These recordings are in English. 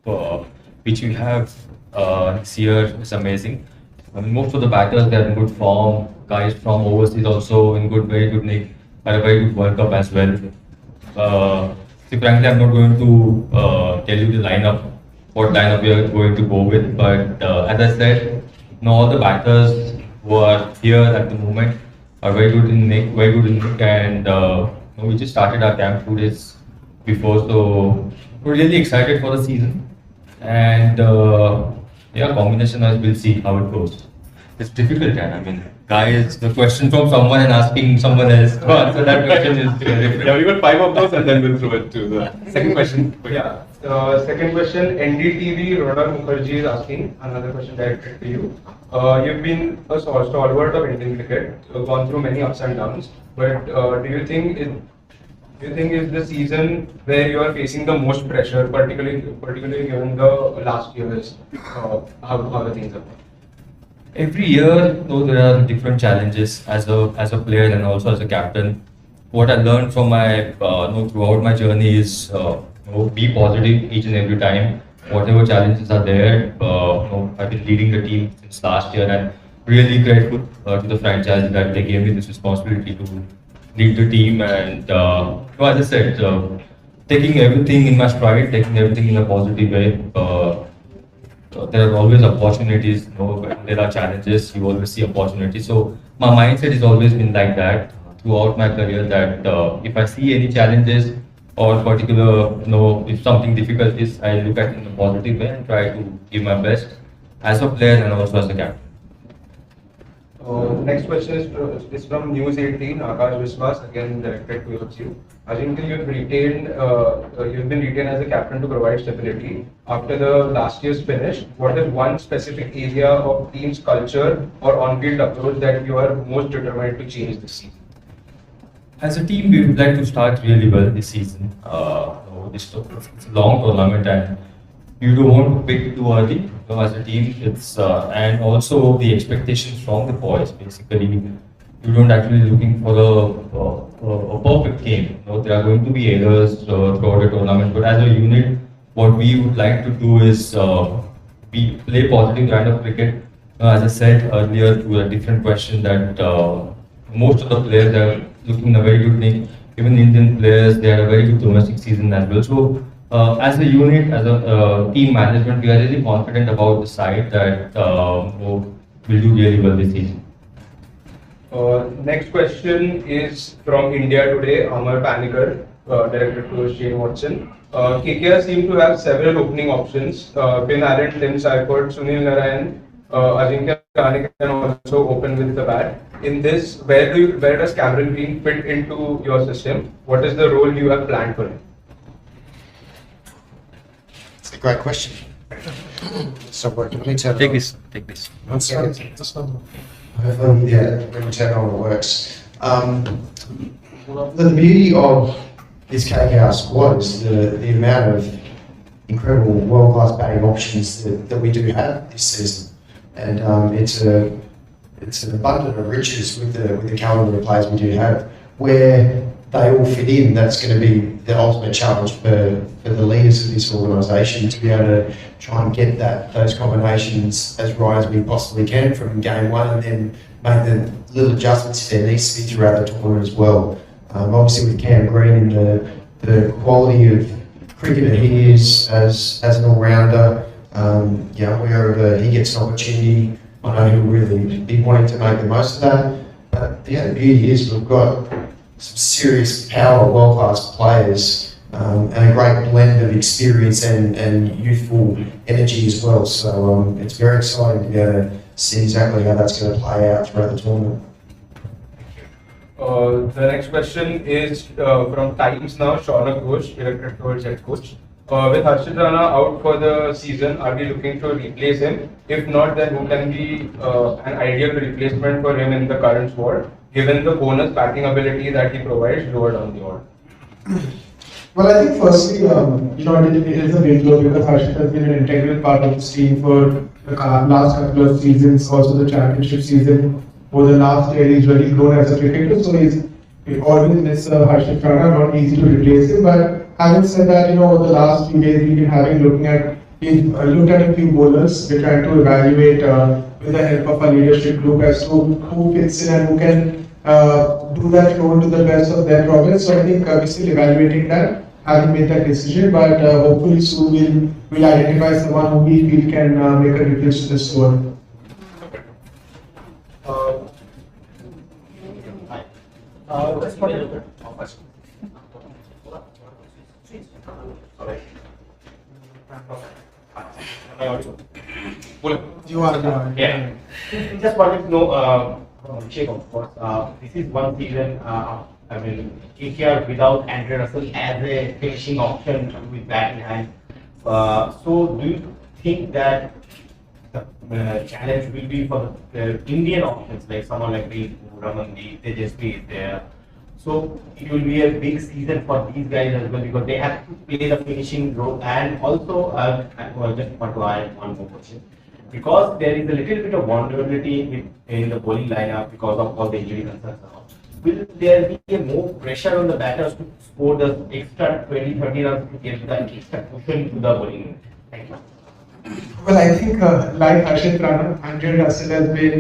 which we have this year is amazing. I mean, most of the batters they're in good form. Guys from overseas also in good, very good nick. Had a very good World Cup as well. See, frankly, I'm not going to tell you the lineup, what lineup we are going to go with. But as I said, all the batters who are here at the moment are very good in nick, and we just started our camp 2 days before, so we're really excited for the season. And yeah, combination as we'll see how it goes. It's difficult, and I mean, guys, the question from someone and asking someone else to answer that question is different. Yeah, we got 5 of those and then we'll throw it to the second question. Yeah. Second question, NDTV Rodar Mukherjee is asking another question directed to you. You've been a stalwart of Indian cricket, gone through many ups and downs, but do you think is the season where you are facing the most pressure, particularly given the last years, how the things are? Every year, though, there are different challenges as a player and also as a captain. What I learned from my throughout my journey is be positive each and every time. Whatever challenges are there, I've been leading the team since last year and really grateful to the franchise that they gave me this responsibility to lead the team. And as I said, taking everything in my stride, taking everything in a positive way. There are always opportunities, when there are challenges, you always see opportunities. So my mindset has always been like that throughout my career, that if I see any challenges or particular, if something difficult is, I look at it in a positive way and try to give my best as a player and also as a captain. Next question is from News 18, Akash Viswas, again directed towards you. Ajinkya, you've been retained as a captain to provide stability. After the last year's finish, what is one specific area of team's culture or on-field approach that you are most determined to change this season? As a team, we would like to start really well this season. It's a long tournament and you don't want to pick too early. As a team, it's and also the expectations from the boys. Basically, you don't actually looking for a perfect game. There are going to be errors throughout the tournament, but as a unit, what we would like to do is we play positive kind of cricket. As I said earlier to a different question, that most of the players are looking a very good thing. Even Indian players, they had a very good domestic season as well. So. As a unit, as a team management, we are really confident about the side that will do really well this season. Next question is from India Today, Amar Panikkar, directed to Shane Watson. KKR seem to have several opening options. Bin Allen, Tim Seifert, Sunil Narayan, Ajinkya can also open with the bat. In this, where does Cameron Green fit into your system? What is the role you have planned for him? Great question. So what, let me turn Take on. this. One second. Hopefully, yeah, let me turn on it works. The beauty of this KKR squad is the amount of incredible world-class batting options that we do have this season. And it's an abundance of riches with the caliber of players we do have. Where they all fit in, that's going to be the ultimate challenge for the leaders of this organisation, to be able to try and get those combinations as right as we possibly can from game one, and then make the little adjustments if there needs to be throughout the tournament as well. Obviously with Cam Green and the quality of cricketer he is as an all-rounder, wherever he gets an opportunity, I know he'll really be wanting to make the most of that. But the beauty is we've got some serious power, world-class players, and a great blend of experience and youthful energy as well. So it's very exciting to be able to see exactly how that's going to play out throughout the tournament. The next question is from Times Now, Shaunak Ghosh, directed towards head coach. With Harshit Rana out for the season, are we looking to replace him? If not, then who can be an ideal replacement for him in the current squad, given the bonus batting ability that he provides lower down the order? Well, I think firstly, it is a big blow because Harshit has been an integral part of this team for the last couple of seasons, also the championship season. Over the last year, he's really grown as a cricketer, so we always miss Harshit Rana, not easy to replace him. But having said that, over the last few days, we've been looking at we looked at a few bowlers. We're trying to evaluate with the help of our leadership group as to who fits in and who can do that role to the best of their progress. So I think we're still evaluating that, haven't made that decision, but hopefully soon we'll identify someone who we feel can make a difference to this squad. You are. Yeah. Just wanted to know, Abhishek, of course, this is one season, I mean, KKR without Andre Russell as a finishing option with bat in hand. So, do you think that the challenge will be for the Indian options, like someone like Ramandi, Tejasvi is there? So, it will be a big season for these guys as well because they have to play the finishing role. And also, I just want to add one more question. Because there is a little bit of vulnerability in the bowling lineup because of all the injury concerns and all, will there be a more pressure on the batters to score the extra 20-30 runs to get the extra cushion to the bowling unit? Thank you. Well, I think like Harshit Rana, Andre Russell has been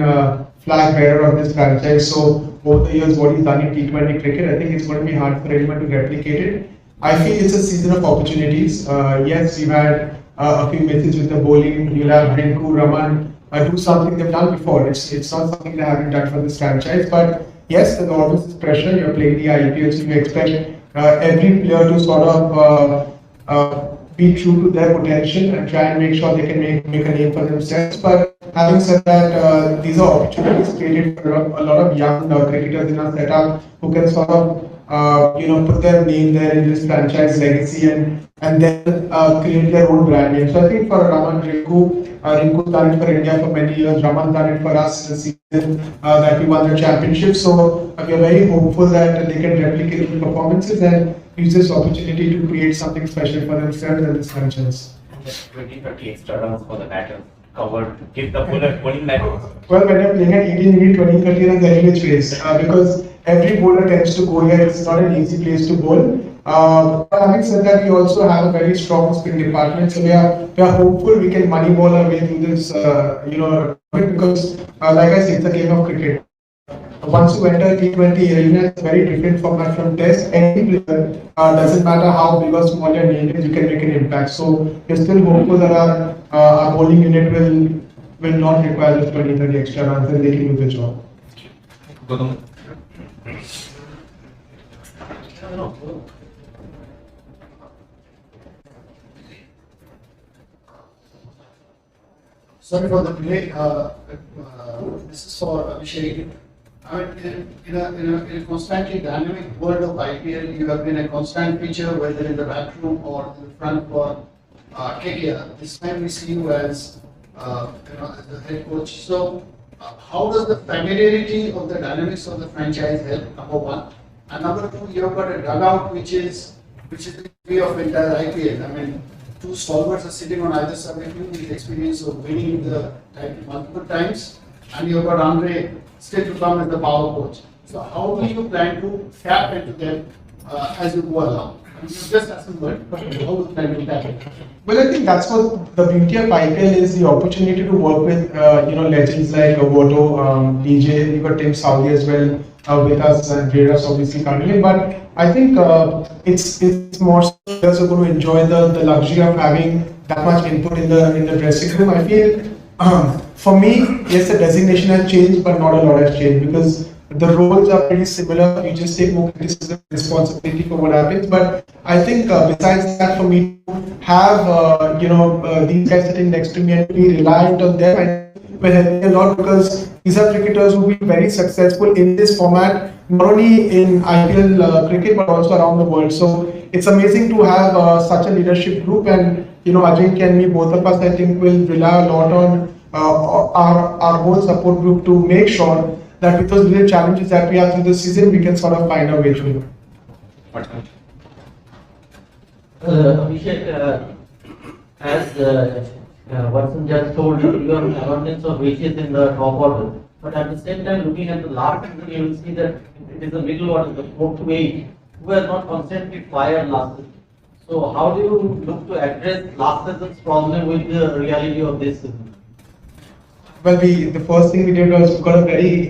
flag bearer of this franchise. So over the years, what he's done in T20 cricket, I think it's going to be hard for anyone to replicate it. I feel it's a season of opportunities. Yes, we've had a few misses with the bowling. You'll have Rinku, Raman do something they've done before. It's not something they haven't done for this franchise. But yes, there's always this pressure. You're playing the IPL, so you expect every player to sort of be true to their potential and try and make sure they can make a name for themselves. But having said that, these are opportunities created for a lot of young cricketers in our setup who can sort of put their name there in this franchise legacy and then create their own brand name. So I think for Raman, Rinku's done it for India for many years. Raman's done it for us in the season that we won the championship. So we are very hopeful that they can replicate the performances and use this opportunity to create something special for themselves and this franchise. 20-30 extra runs for the batter covered to give the bowling line. Well, when you're playing at 18, you need 20-30 runs any which ways because every bowler tends to go here. It's not an easy place to bowl. Having said that, we also have a very strong spin department, so we are hopeful we can money ball our way through this, because like I said, it's a game of cricket. Once you enter T20 arena, it's very different format from Test. Any player, doesn't matter how big or small your name is, you can make an impact. So we're still hopeful that our bowling unit will not require those 20-30 extra runs and they can do the job. Sorry for the delay. This is for Abhishek. I mean, in a constantly dynamic world of IPL, you have been a constant feature, whether in the backroom or in the front for KKR. This time we see you as as the head coach. So, how does the familiarity of the dynamics of the franchise help? Number one, and number two, you have got a dugout which is the way of entire IPL. I mean, two stalwarts are sitting on either side of you with experience of winning the title multiple times, and you have got Andre still to come as the power coach. So how do you plan to tap into them as you go along? I mean, just as a word, but how do you plan to tap into? Well, I think that's what the beauty of IPL is, the opportunity to work with legends like Voto, DJ, we've got Tim Saudi as well with us, and Vedas obviously coming in. But I think it's more so players are going to enjoy the luxury of having that much input in the dressing room. I feel for me, yes, the designation has changed, but not a lot has changed because the roles are pretty similar. You just take more criticism and responsibility for what happens. But I think besides that, for me to have these guys sitting next to me and be reliant on them, and will help me a lot because these are cricketers who will be very successful in this format, not only in IPL cricket but also around the world. So it's amazing to have such a leadership group, and Ajinkya and me, both of us, I think, will rely a lot on our whole support group to make sure that with those real challenges that we have through the season, we can sort of find our way through. Abhishek, as Watson just told you, you have an abundance of wishes in the top order. But at the same time, looking at the last season, you will see that it is the middle order, the 4 to 8, who have not constantly fired last season. So So how do you look to address last season's problem with the reality of this season? Well, the first thing we did was we got a very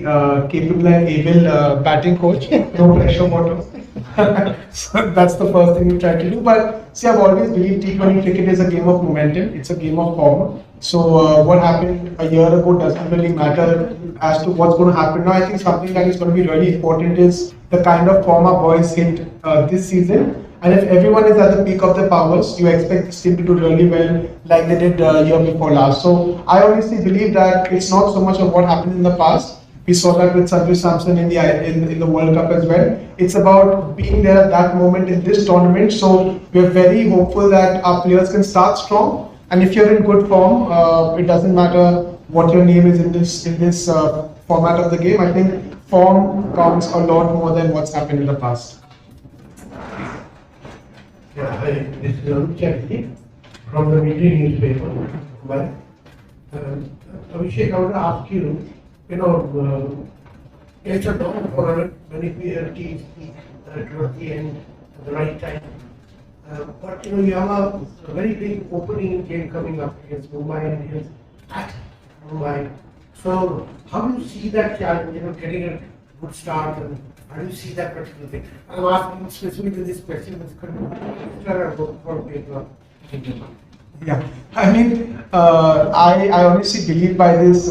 capable and able batting coach, no pressure motor. So that's the first thing we tried to do. But see, I've always believed T20 cricket is a game of momentum. It's a game of form. So what happened a year ago doesn't really matter as to what's going to happen now. I think something that is going to be really important is the kind of form our boys hit this season. And if everyone is at the peak of their powers, you expect this team to do really well like they did year before last. So I honestly believe that it's not so much of what happened in the past. We saw that with Sanju Samson in the World Cup as well. It's about being there at that moment in this tournament. So we're very hopeful that our players can start strong. And if you're in good form, it doesn't matter what your name is in this format of the game. I think form counts a lot more than what's happened in the past. Yeah, hi, this is Ajinkya from the weekly newspaper. Mumbai. Abhishek, I want to ask you, it's a norm for many teams towards the end, at the right time. But you have a very big opening game coming up against Mumbai Indians at Mumbai. So how do you see that challenge, getting a good start, and how do you see that particular thing? I'm asking specifically this question with Yeah, I mean, I honestly believe by this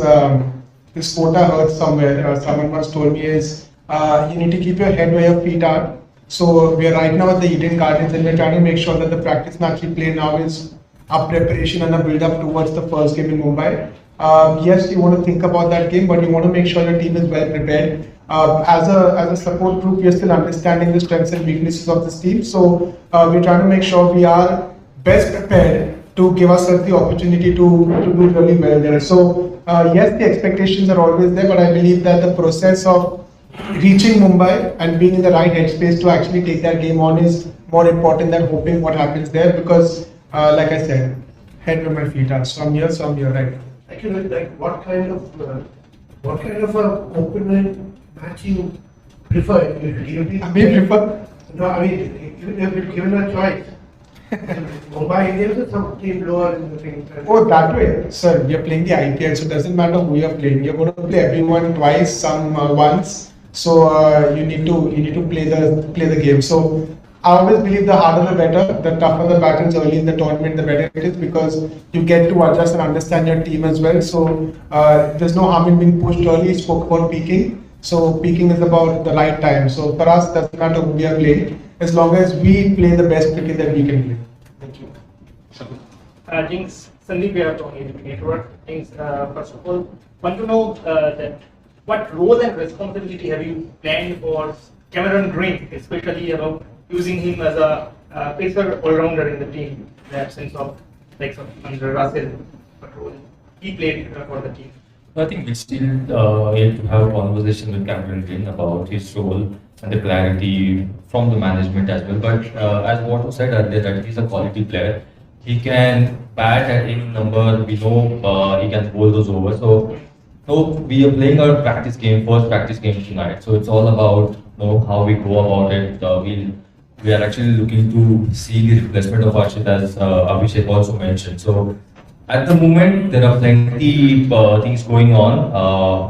quote I heard somewhere. Someone once told me is you need to keep your head where your feet are. So we are right now at the Eden Gardens, and we're trying to make sure that the practice match we play now is our preparation and a build up towards the first game in Mumbai. Yes, you want to think about that game, but you want to make sure your team is well prepared. As a support group, we are still understanding the strengths and weaknesses of this team. So we're trying to make sure we are best prepared to give ourselves the opportunity to do really well there. So yes, the expectations are always there, but I believe that the process of reaching Mumbai and being in the right headspace to actually take that game on is more important than hoping what happens there, because like I said, head where my feet are. So I'm here, right? Like what kind of a opening match you prefer? I may prefer. No, I mean, if you're given a choice, Mumbai Indians or some team lower in the thing. Oh, that way, sir. We are playing the IPL, so it doesn't matter who you're playing. You're going to play everyone twice, some once. So you need to play the game. So I always believe the harder the better, the tougher the battles early in the tournament, the better it is, because you get to adjust and understand your team as well. So there's no harm in being pushed early. Spoke about peaking. So peaking is about the right time. So for us, doesn't matter who we are playing, as long as we play the best cricket that we can play. Thank you. Jinx, Sandeep here from ABP Network. Jinx, first of all, want to know that what role and responsibility have you planned for Cameron Green, especially about using him as a pacer all-rounder in the team, in the absence of like under Russell, what role he played for the team? I think we still yet to have a conversation with Cameron Green about his role and the clarity from the management as well. But as what was said earlier, that he's a quality player. He can bat at any number. We know he can bowl those overs. So we are playing our practice game, first practice game tonight. So it's all about how we go about it. We are actually looking to see the replacement of Arshit, as Abhishek also mentioned. So at the moment, there are plenty things going on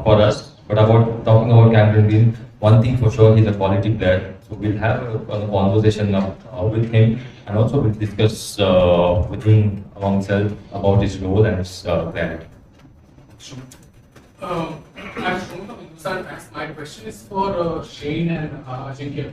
for us. But talking about Cameron Green, one thing for sure, he's a quality player. So we'll have a conversation with him, and also we'll discuss with him among himself about his role and his clarity. I'm Shlomo from Hindustan Times. My question is for Shane and Ajinkya.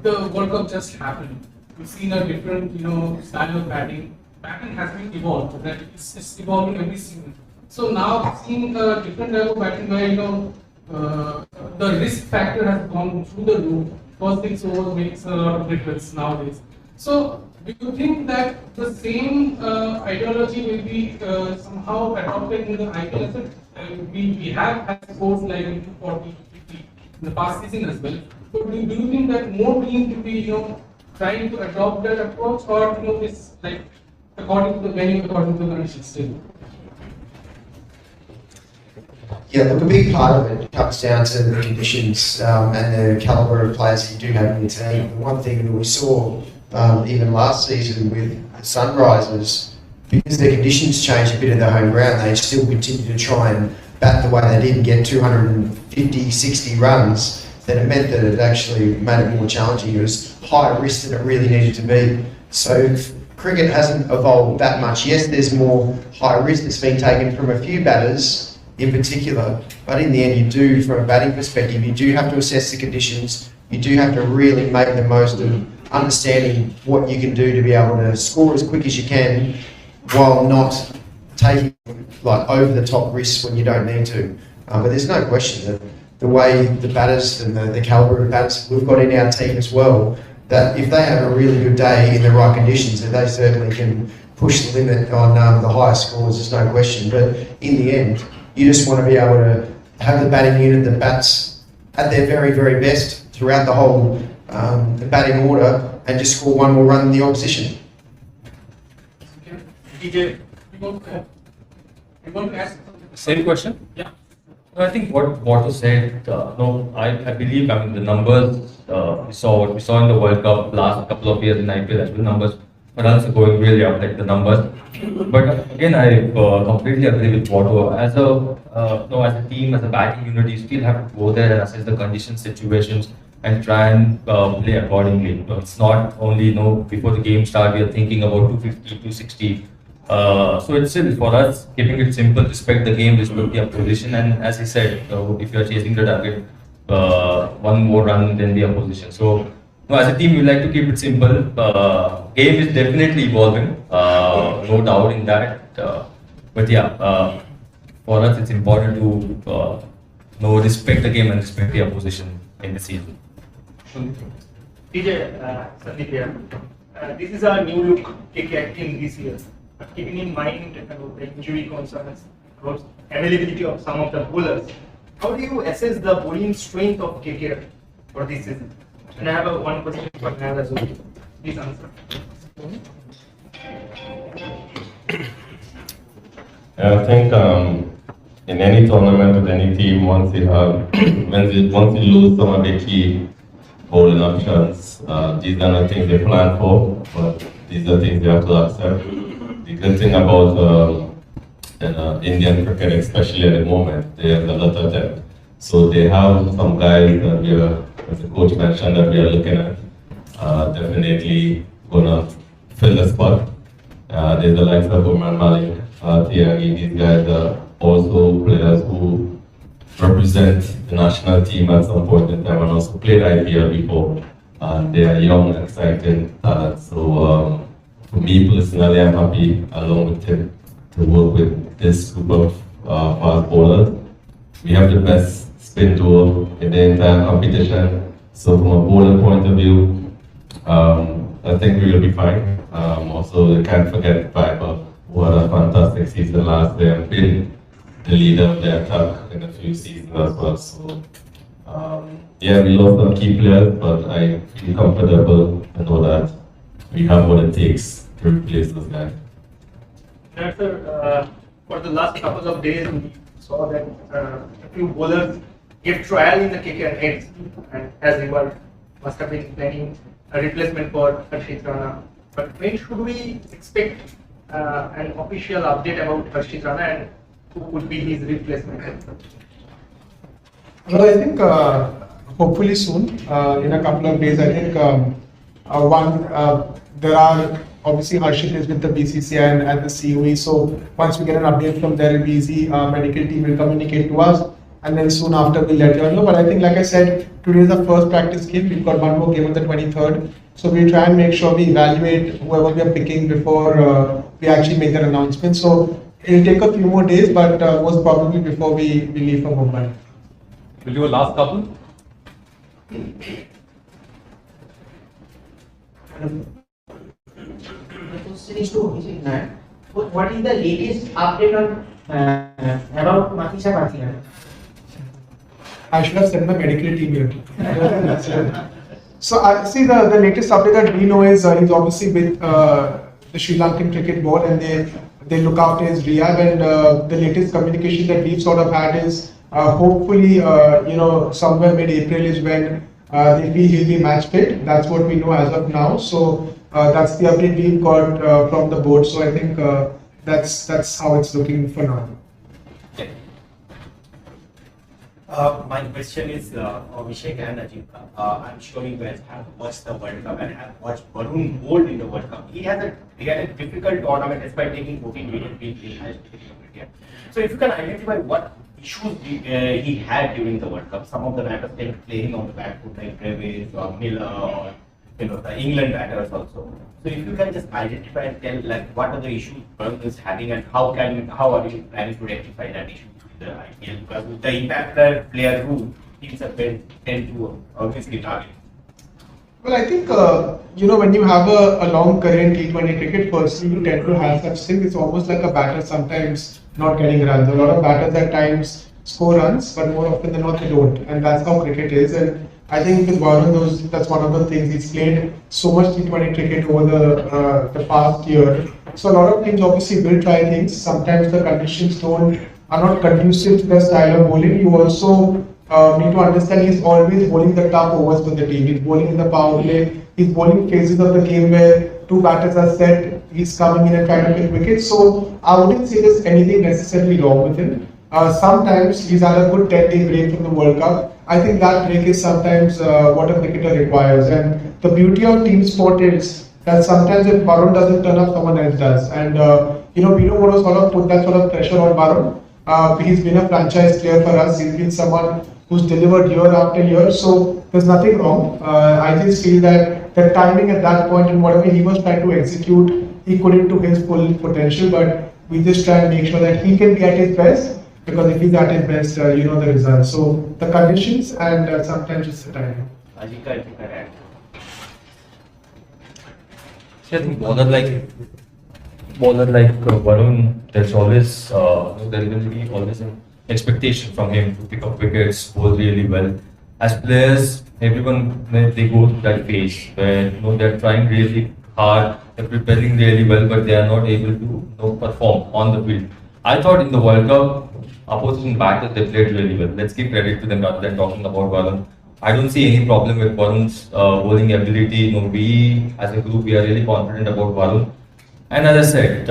The World Cup just happened. We've seen a different, style of batting. Batting has been evolved. That it's evolving every season. So now we've seen a different type of batting where the risk factor has gone through the roof. First things over makes a lot of difference nowadays. So do you think that the same ideology will be somehow adopted in the IPL? We have had scores like 240, 50 in the past season as well. So do you think that more teams will be trying to adopt that approach, or it's like according to the venue, according to the conditions still? Yeah, look, a big part of it comes down to the conditions and the calibre of players that you do have in your team. The one thing that we saw even last season with Sunrisers, because the conditions changed a bit at the home ground, they still continued to try and bat the way they did and get 250, 60 runs. Then it meant that it actually made it more challenging. It was higher risk than it really needed to be. So cricket hasn't evolved that much. Yes, there's more high risk that's been taken from a few batters in particular, but in the end you do, from a batting perspective, you do have to assess the conditions. You do have to really make the most of understanding what you can do to be able to score as quick as you can while not taking like over the top risks when you don't need to. But there's no question that the way the batters and the calibre of batters we've got in our team as well, that if they have a really good day in the right conditions, that they certainly can push the limit on the highest scores, there's no question. But in the end, you just want to be able to have the batting unit that bats at their very, very best throughout the whole the batting order and just score one more run than the opposition. DJ, you want to ask? Same question? Yeah. No, I think what was said, no, I believe, I mean, the numbers, what we saw in the World Cup last couple of years in IPL as well, numbers, runs are going really up, like the numbers. But again, I completely agree with Watto. As a team, as a batting unit, you still have to go there and assess the conditions, situations, and try and play accordingly. It's not only, before the game start, we are thinking about 250, 260. So it's still, for us, keeping it simple, respect the game, respect the opposition, and as he said, if you are chasing the target, one more run than the opposition. So, as a team, we like to keep it simple. Game is definitely evolving, no doubt in that. But yeah, for us, it's important to respect the game and respect the opposition in the season. DJ, Sandeep here. This is our new look KKR team this year. Keeping in mind the injury concerns, availability of some of the bowlers, how do you assess the bowling strength of KKR for this season? And I have one question for Nayar as well. Please answer. I think in any tournament with any team, once you lose some of the key bowling options, these are not things they plan for, but these are things you have to accept. The good thing about Indian cricket, especially at the moment, there's a lot of them. So they have some guys that we are, as the coach mentioned, that we are looking at. Definitely gonna fill the spot. There's the likes of Umran Malik, Tiagi. These guys are also players who represent the national team at some point in time and also played IPL before. They are young, exciting talent. So for me personally, I'm happy along with him to work with this group of fast bowlers. We have the best spin duo in the entire competition. So from a bowler point of view, I think we will be fine. Also, we can't forget Piper, who had a fantastic season last year and been the leader of the attack in a few seasons as well. So yeah, we lost some key players, but I feel comfortable to know that we have what it takes to replace those guys. Sir, for the last couple of days, we saw that a few bowlers gave trial in the KKR heads, and as we must have been planning a replacement for Harshit Rana. But when should we expect an official update about Harshit Rana and who would be his replacement? Well, I think hopefully soon, in a couple of days. I think there are obviously Harshit is with the BCCI and the COE. So once we get an update from there, it'll be easy. Medical team will communicate to us, and then soon after we'll let you all know. But I think, like I said, today is the first practice game. We've got one more game on the 23rd. So we'll try and make sure we evaluate whoever we are picking before we actually make that announcement. So it'll take a few more days, but most probably before we leave from Mumbai. We'll do a last couple. The question is to Abhishek Nayar. What is the latest update on about Matisha Bhatia? I should have sent my medical team here. So I see the latest update that we know is he's obviously with the Sri Lankan cricket board, and they look after his rehab, and the latest communication that we've sort of had is hopefully somewhere mid-April is when they feel he'll be match fit. That's what we know as of now. So That's the update we've got from the board. So I think that's how it's looking for now. My question is Abhishek and Ajinkya. I'm sure you guys have watched the World Cup and have watched Varun Gold in the World Cup. He had a difficult tournament despite taking 14 million people in India. So if you can identify what issues he had during the World Cup, some of the batters playing on the back foot like Travis or Miller or the England batters also. So if you can just identify and tell like what are the issues Varun is having and how are you planning to rectify that issue? The IPL, because with the impact player rule, teams have tend to obviously target. Well, I think when you have a long career in T20 cricket, firstly you tend to have such things. It's almost like a batter sometimes not getting runs. A lot of batters at times score runs, but more often than not they don't, and that's how cricket is. And I think with Varun, that's one of the things. He's played so much T20 cricket over the past year. So a lot of teams obviously will try things. Sometimes the conditions are not conducive to the style of bowling. You also need to understand he's always bowling the tough overs with the team. He's bowling in the power play. He's bowling phases of the game where two batters are set. He's coming in and trying to pick wickets. So I wouldn't say there's anything necessarily wrong with him. Sometimes he's had a good 10-day break from the World Cup. I think that break is sometimes what a cricketer requires. And the beauty of team sport is that sometimes if Varun doesn't turn up, someone else does. And we don't want to sort of put that sort of pressure on Varun. He's been a franchise player for us. He's been someone who's delivered year after year. So there's nothing wrong. I just feel that the timing at that point and whatever he was trying to execute, he couldn't to his full potential. But we just try and make sure that he can be at his best. Because if he's at his best, the results. So the conditions and sometimes it's the timing. Ajinkya, if you can add. See, I think bowler like Varun, there's always there will be always an expectation from him to pick up wickets, bowl really well. As players, everyone they go through that phase where they're trying really hard, they're preparing really well, but they are not able to perform on the field. I thought in the World Cup, opposition batters they played really well. Let's give credit to them rather than talking about Varun. I don't see any problem with Varun's bowling ability. We as a group we are really confident about Varun. And as I said,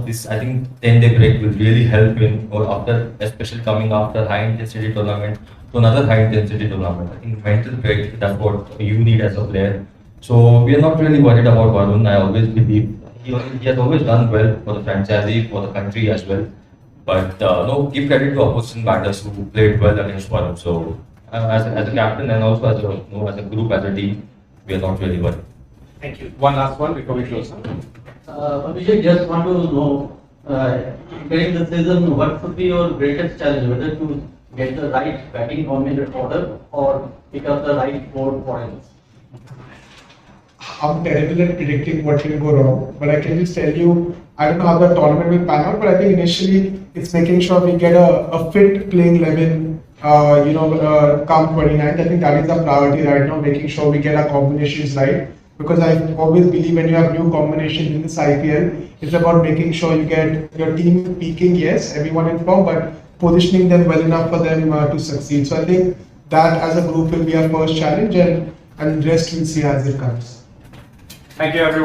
this I think 10-day break will really help him, or after, especially coming after high intensity tournament to another high intensity tournament. I think mental break, that's what you need as a player. So we are not really worried about Varun. I always believe he has always done well for the franchisee, for the country as well. But give credit to opposition batters who played well against Varun. So as a captain and also as a group, as a team, we are not really worried. Thank you. One last one before we close. Abhishek, just want to know, during the season, what would be your greatest challenge, whether to get the right batting combination order or pick up the right board points? I'm terrible at predicting what will go wrong, but I can just tell you, I don't know how the tournament will pan out, but I think initially it's making sure we get a fit playing 11, come 29th. I think that is the priority right now, making sure we get our combinations right. Because I always believe when you have new combinations in this IPL, it's about making sure you get your team peaking, yes, everyone in form, but positioning them well enough for them to succeed. So I think that as a group will be our first challenge, and the rest we'll see as it comes. Thank you, everyone.